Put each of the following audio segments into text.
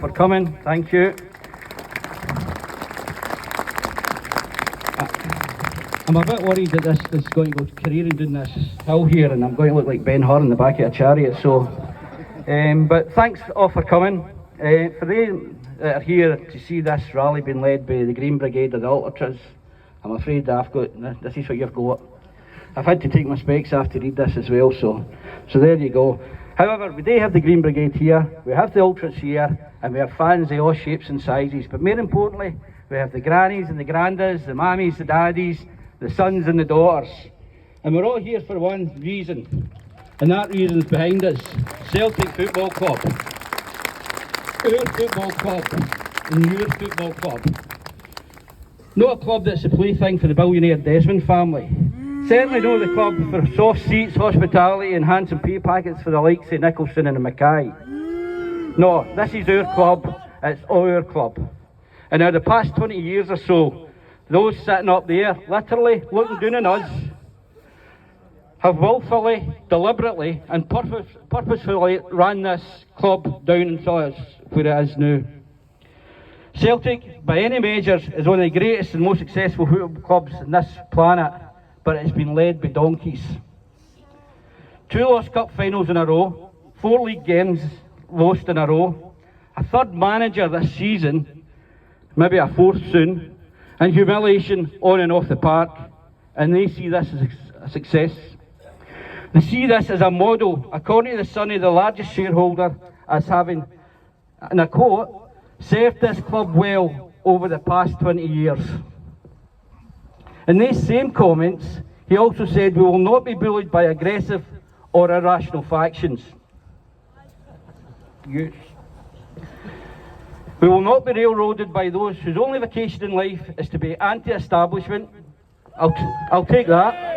For coming, thank you. I'm a bit worried that this is going to go careering down this hill here, and I'm going to look like Ben Hur in the back of a chariot. So, but thanks all for coming. For they that are here to see this rally being led by the Green Brigade of the Ultras, I'm afraid I've got this is what you've got. I've had to take my specs off to read this as well. So there you go. However, we do have the Green Brigade here, we have the Ultras here, and we have fans of all shapes and sizes. But more importantly, we have the grannies and the grandas, the mammies, the daddies, the sons and the daughters. And we're all here for one reason, and that reason's behind us: Celtic Football Club. Our football club and your football club. Not a club that's a plaything for the billionaire Desmond family. Certainly not the club for soft seats, hospitality and handsome pay packets for the likes of Nicholson and Mackay. No, this is our club, it's our club. And now the past 20 years or so, those sitting up there, literally looking down on us, have willfully, deliberately and purposefully ran this club down until it's where it is now. Celtic, by any measures, is one of the greatest and most successful football clubs on this planet, but it's been led by donkeys. 2 lost cup finals in a row, 4 league games lost in a row, a 3rd manager this season, maybe a 4th soon, and humiliation on and off the park, and they see this as a success. They see this as a model, according to the Sunny, the largest shareholder, as having, and I quote, served this club well over the past 20 years. In these same comments, he also said, we will not be bullied by aggressive or irrational factions. Yes. We will not be railroaded by those whose only vocation in life is to be anti-establishment. I'll take that.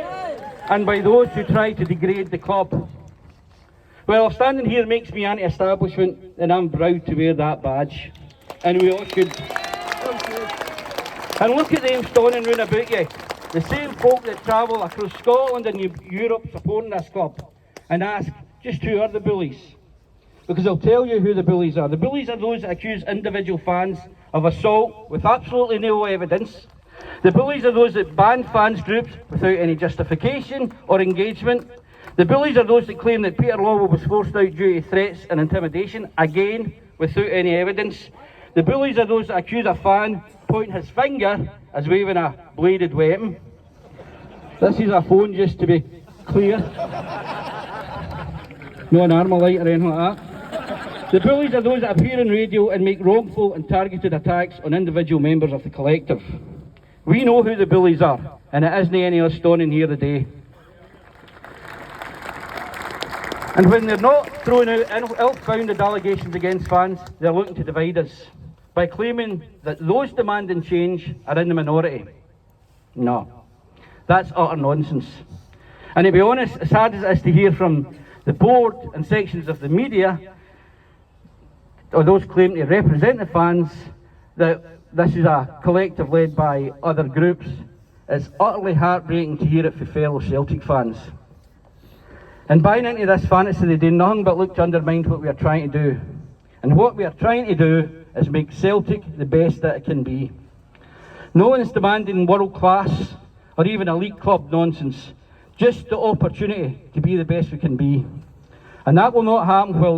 And by those who try to degrade the club. Well, standing here makes me anti-establishment, and I'm proud to wear that badge. And we all should. And look at them stoning round about you. The same folk that travel across Scotland and Europe supporting this club. And ask, just who are the bullies? Because I'll tell you who the bullies are. The bullies are those that accuse individual fans of assault with absolutely no evidence. The bullies are those that ban fans groups without any justification or engagement. The bullies are those that claim that Peter Lawwell was forced out due to threats and intimidation, again without any evidence. The bullies are those that accuse a fan pointing his finger as waving a bladed weapon. This is a phone, just to be clear. No an Armalite or anything like that. The bullies are those that appear on radio and make wrongful and targeted attacks on individual members of the collective. We know who the bullies are, and it isn't any of us standing here today. And when they're not throwing out ill-founded allegations against fans, they're looking to divide us by claiming that those demanding change are in the minority. No, that's utter nonsense. And to be honest, as hard as it is to hear from the board and sections of the media, or those claiming to represent the fans, that this is a collective led by other groups, it's utterly heartbreaking to hear it from fellow Celtic fans. And buying into this fantasy, they do nothing but look to undermine what we are trying to do. And what we are trying to do is make Celtic the best that it can be. No one's demanding world class or even elite club nonsense, just the opportunity to be the best we can be. And that will not happen while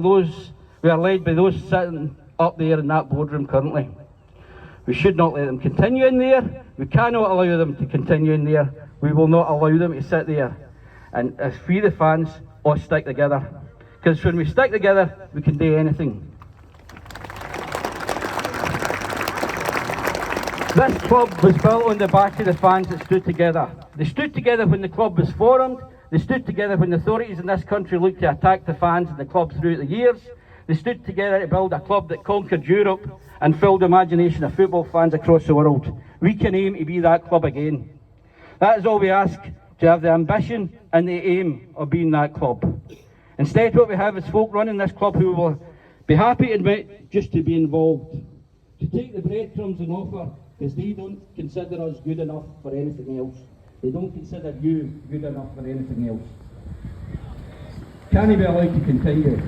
we are led by those sitting up there in that boardroom currently. We should not let them continue in there. We cannot allow them to continue in there. We will not allow them to sit there. And as we the fans, all stick together. Because when we stick together, we can do anything. This club was built on the back of the fans that stood together. They stood together when the club was formed. They stood together when the authorities in this country looked to attack the fans and the club throughout the years. They stood together to build a club that conquered Europe and filled the imagination of football fans across the world. We can aim to be that club again. That is all we ask, to have the ambition and the aim of being that club. Instead, what we have is folk running this club who will be happy to admit just to be involved, to take the breadcrumbs and offer, because they don't consider us good enough for anything else. They don't consider you good enough for anything else. Can he be allowed to continue?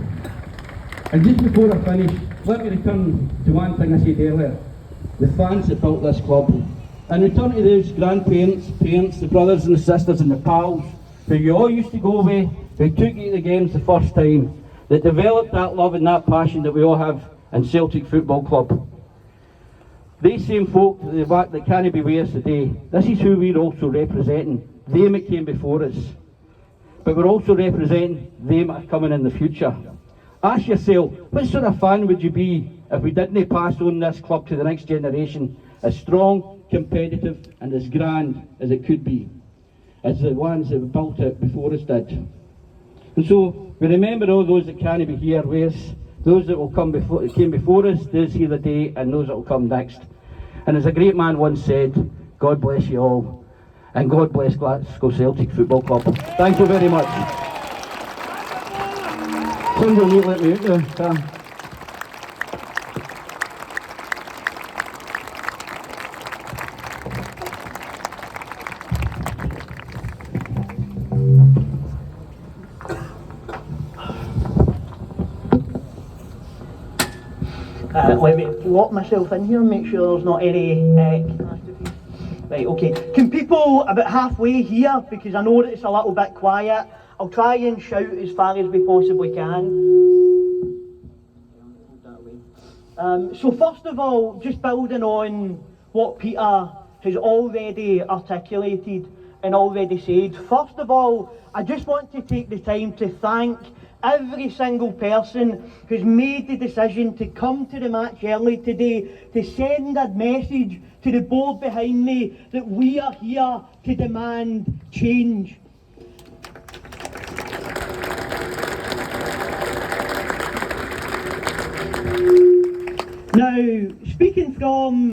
And just before I finish, let me return to one thing I said earlier. The fans that built this club. And return to those grandparents, parents, the brothers and the sisters and the pals who you all used to go with, who took you to the games the first time, that developed that love and that passion that we all have in Celtic Football Club. These same folk at the back that can't be with us today, this is who we're also representing. Them that came before us. But we're also representing them that are coming in the future. Ask yourself, what sort of fan would you be if we didn't pass on this club to the next generation as strong, competitive and as grand as it could be, as the ones that built it before us did. And so we remember all those that can't be here with us, those that will come before, came before us, those here today, and those that will come next. And as a great man once said, God bless you all, and God bless Glasgow Celtic Football Club. Thank you very much. Somebody will let me out there, Sam. Let me lock myself in here and make sure there's not any catastrophes. Right, okay. Can people about halfway here, because I know that it's a little bit quiet, I'll try and shout as far as we possibly can. So first of all, just building on what Peter has already articulated and already said, first of all, I just want to take the time to thank every single person who's made the decision to come to the match early today, to send a message to the board behind me that we are here to demand change. Now, speaking from